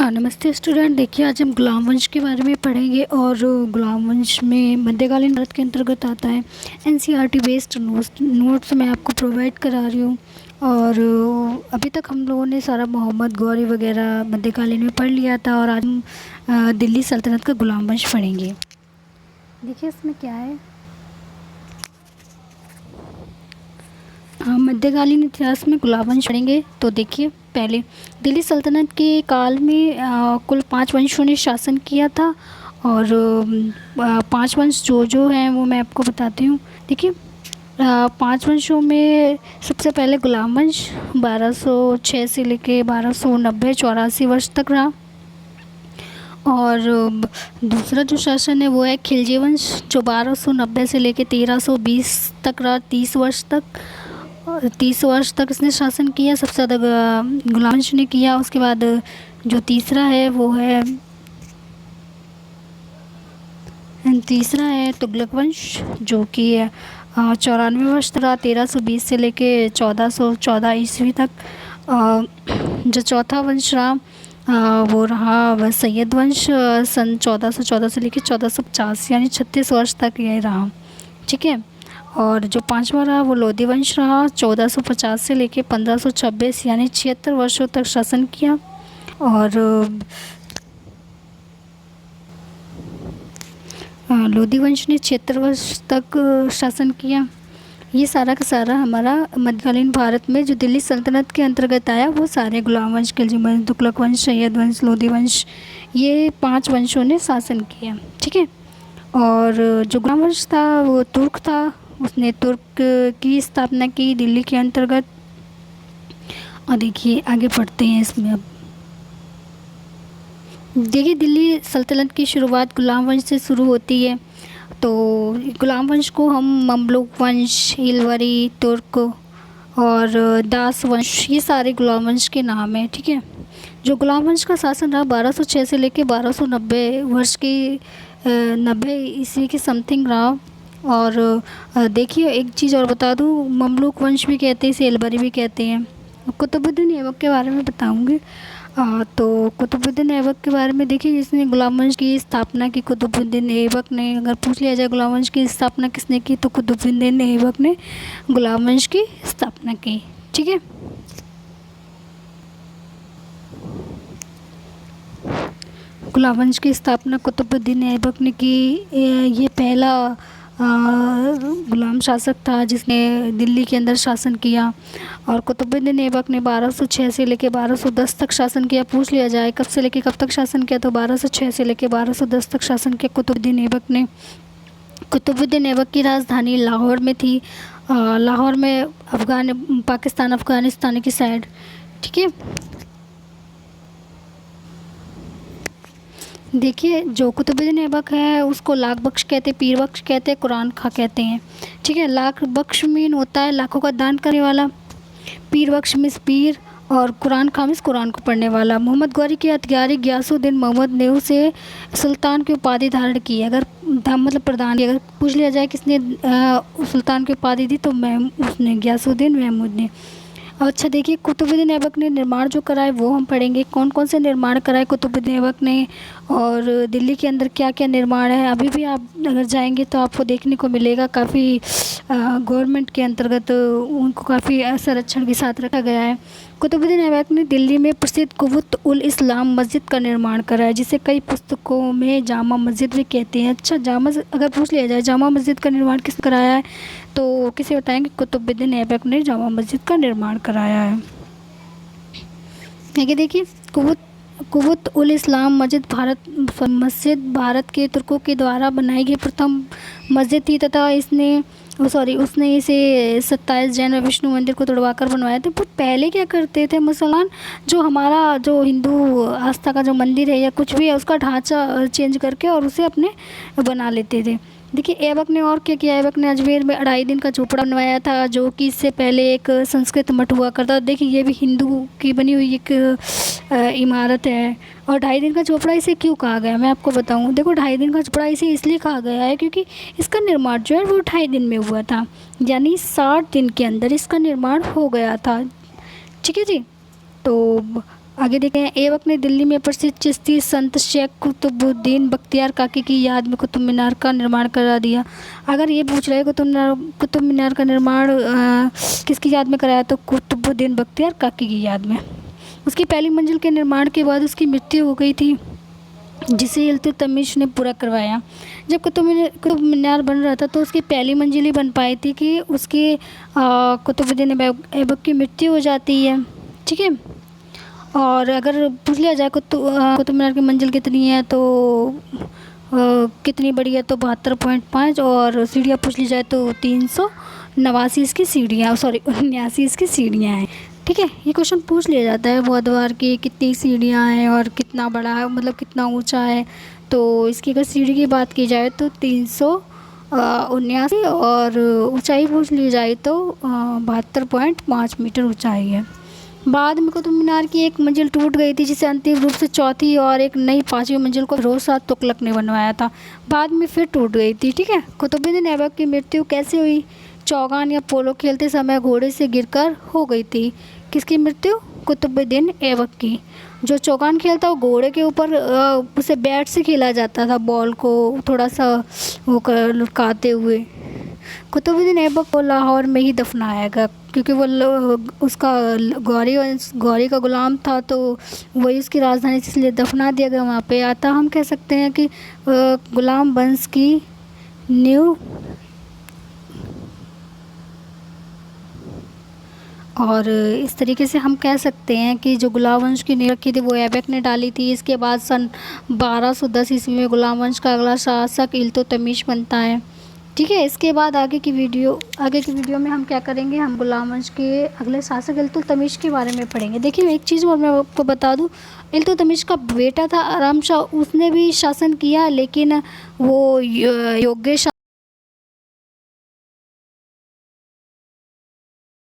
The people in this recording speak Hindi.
नमस्ते स्टूडेंट। देखिए, आज हम गुलाम वंश के बारे में पढ़ेंगे और गुलाम वंश में मध्यकालीन भारत के अंतर्गत आता है। एनसीईआरटी बेस्ड नोट्स मैं आपको प्रोवाइड करा रही हूँ। और अभी तक हम लोगों ने सारा मोहम्मद गौरी वगैरह मध्यकालीन में पढ़ लिया था और आज हम दिल्ली सल्तनत का गुलाम वंश पढ़ेंगे। देखिए इसमें क्या है। मध्यकालीन इतिहास में गुलाम वंश पढ़ेंगे। तो देखिए, पहले दिल्ली सल्तनत के काल में कुल 5 वंशों ने शासन किया था। और 5 वंश जो हैं वो मैं आपको बताती हूँ। देखिए, 5 वंशों में सबसे पहले गुलाम वंश 1206 से लेके 1290 84 वर्ष तक रहा। और दूसरा जो शासन है वो है खिलजी वंश, जो 1290 से लेके 1320 तक रहा, 30 वर्ष तक। और 30 वर्ष तक इसने शासन किया, सबसे ज़्यादा गुलाम वंश ने किया। उसके बाद जो तीसरा है तुगलक वंश, जो कि 94 वर्ष तक रहा, 1320 से लेके 1414 ईस्वी तक। जो चौथा वंश रहा वो रहा वह सैयद वंश, सन 1414 से लेके 1450 यानी 36 वर्ष तक यह रहा। ठीक है। और जो पांचवा रहा वो लोधी वंश रहा, 1450 से लेके 1526 यानी 76 वर्षों तक शासन किया। और लोधी वंश ने 76 वर्ष तक शासन किया। ये सारा का सारा हमारा मध्यकालीन भारत में जो दिल्ली सल्तनत के अंतर्गत आया वो सारे गुलाम वंश, खिलजी वंश, तुगलक वंश, सैयद वंश, लोधी वंश, ये 5 वंशों ने शासन किया। ठीक है। और जो गुलाम वंश था वो तुर्क था, उसने तुर्क की स्थापना की दिल्ली के अंतर्गत। और देखिए आगे पढ़ते हैं इसमें। अब देखिए, दिल्ली सल्तनत की शुरुआत गुलाम वंश से शुरू होती है। तो गुलाम वंश को हम ममलूक वंश, इलवरी, तुर्क और दास वंश, ये सारे गुलाम वंश के नाम हैं। ठीक है। जो गुलाम वंश का शासन रहा 1206 से लेके 1290 वर्ष की 90 ईस्वी के समथिंग रहा। और देखिए, एक चीज़ और बता दूँ, ममलूक वंश भी कहते हैं, इसे इलवरी भी कहते हैं। कुतुबुद्दीन ऐबक के बारे में बताऊंगी। तो कुतुबुद्दीन ऐबक के बारे में देखिए, जिसने गुलाम वंश की स्थापना की, कुतुबुद्दीन ऐबक ने। अगर पूछ लिया जाए गुलाम वंश की स्थापना किसने की, तो कुतुबुद्दीन ऐबक ने गुलाम वंश की स्थापना की। ठीक है। गुलाम वंश की स्थापना कुतुबुद्दीन ऐबक ने की। ये पहला गुलाम शासक था जिसने दिल्ली के अंदर शासन किया। और कुतुबुद्दीन ऐबक ने 1206 से लेके 1210 तक शासन किया। पूछ लिया जाए कब से लेके कब तक शासन किया, तो 1206 से लेके 1210 तक शासन किया कुतुबुद्दीन ऐबक ने। कुतुबुद्दीन ऐबक की राजधानी लाहौर में थी। लाहौर में पाकिस्तान अफ़गानिस्तान की साइड। ठीक है। देखिए, जो कुतुबुद्दीन ऐबक है उसको लाख बख्श कहते हैं, पीर बख्श कहते हैं, कुरान खा कहते हैं। ठीक है। लाख बख्श मीन होता है लाखों का दान करने वाला, पीर बख्श मिस पीर, और कुरान खा मिस कुरान को पढ़ने वाला। मोहम्मद गौरी के हत्यारे गियासुद्दीन मोहम्मद ने उसे सुल्तान की उपाधि धारण की। अगर मतलब प्रदान की, अगर पूछ लिया जाए किसने सुल्तान की उपाधि दी, तो उसने, गियासुद्दीन महमूद ने। अच्छा, देखिए, कुतुबुद्दीन ऐबक ने निर्माण जो कराए वो हम पढ़ेंगे। कौन कौन से निर्माण कराए कुतुबुद्दीन ऐबक ने, और दिल्ली के अंदर क्या क्या निर्माण है। अभी भी आप अगर जाएंगे तो आपको देखने को मिलेगा, काफ़ी गवर्नमेंट के अंतर्गत उनको काफ़ी संरक्षण के साथ रखा गया है। कुतुबुद्दीन ऐबक ने दिल्ली में प्रसिद्ध कुव्वत उल इस्लाम मस्जिद का निर्माण कराया, जिसे कई पुस्तकों में जामा मस्जिद भी कहते हैं। अच्छा, अगर पूछ लिया जाए जामा मस्जिद का निर्माण किसने कराया है, तो किसे बताएंगे, कुतुबुद्दीन ऐबक ने जामा मस्जिद का निर्माण कराया है। देखिए, कुव्वत उल इस्लाम मस्जिद भारत के तुर्कों के द्वारा बनाई गई प्रथम मस्जिद थी, तथा उसने इसे 27 जैन और विष्णु मंदिर को तोड़वाकर बनवाया था। पर पहले क्या करते थे मुसलमान, जो हिंदू आस्था का जो मंदिर है या कुछ भी है उसका ढांचा चेंज करके और उसे अपने बना लेते थे। देखिए, ऐबक ने और क्या किया। ऐबक ने अजमेर में 2.5 दिन का झोपड़ा बनवाया था, जो कि इससे पहले एक संस्कृत मठ हुआ करता। देखिए, ये भी हिंदू की बनी हुई एक इमारत है। और 2.5 दिन का झोपड़ा इसे क्यों कहा गया, मैं आपको बताऊं। देखो, 2.5 दिन का झोपड़ा इसे इसलिए कहा गया है क्योंकि इसका निर्माण जो है वो 2.5 दिन में हुआ था, यानी 60 दिन के अंदर इसका निर्माण हो गया था। ठीक है जी। तो आगे देखते हैं, ऐबक ने दिल्ली में प्रसिद्ध चिश्ती संत शेख कुतुबुद्दीन बख्तियार काकी की याद में कुतुब मीनार का निर्माण करा दिया। अगर ये पूछ रहा है कुतुब मीनार का निर्माण किसकी याद में कराया, तो कुतुबुद्दीन बख्तियार काकी की याद में। उसकी पहली मंजिल के निर्माण के बाद उसकी मृत्यु हो गई थी, जिसे इल्तुतमिश ने पूरा करवाया। जब कुतुब मीनार बन रहा था तो उसकी पहली मंजिल ही बन पाई थी कि उसकी कुतुबुद्दीन ऐबक की मृत्यु हो जाती है। ठीक है, और अगर पूछ लिया जाए कुतुब मीनार की मंजिल कितनी है, तो कितनी बड़ी है, तो 72.5, और सीढ़ियाँ पूछ ली जाए तो 389 इसकी सीढ़ियाँ, 79 इसकी सीढ़ियाँ हैं। ठीक है, ये क्वेश्चन पूछ लिया जाता है बहुत बार कि कितनी सीढ़ियाँ हैं और कितना बड़ा है, मतलब कितना ऊंचा है। तो इसकी अगर सीढ़ी की बात की जाए तो 379, और ऊंचाई पूछ ली जाए तो 72.5 मीटर ऊंचाई है। बाद में कुतुब मीनार की एक मंजिल टूट गई थी, जिसे अंतिम रूप से चौथी और एक नई 5वीं मंजिल को फिरोज शाह तुगलक ने बनवाया था। बाद में फिर टूट गई थी। ठीक है, कुतुबुद्दीन ऐबक की मृत्यु कैसे हुई, चौगान या पोलो खेलते समय घोड़े से गिरकर हो गई थी। किसकी मृत्यु, कुतुबुद्दीन ऐबक की। जो चौगान खेलता वो घोड़े के ऊपर उसे बैट से खेला जाता था, बॉल को थोड़ा सा वो कर लुढ़काते हुए। कुतुबुद्दीन ऐबक को लाहौर में ही दफनाया गया, क्योंकि वो उसका गौरी का गुलाम था, तो वही उसकी राजधानी, इसलिए दफना दिया गया वहाँ पे। आता हम कह सकते हैं कि गुलाम वंश की नींव, और इस तरीके से हम कह सकते हैं कि जो गुलाम वंश की नींव रखी थी वो ऐबक ने डाली थी। इसके बाद सन 1210 ईस्वी में गुलाम वंश का अगला शासक इल्तुतमिश बनता है। ठीक है, इसके बाद आगे की वीडियो में हम क्या करेंगे, हम गुलाम वंश के अगले शासक इल्तुतमिश के बारे में पढ़ेंगे। देखिए, एक चीज़ और मैं आपको बता दूं, इल्तुतमिश का बेटा था आराम शाह, उसने भी शासन किया, लेकिन वो योग्य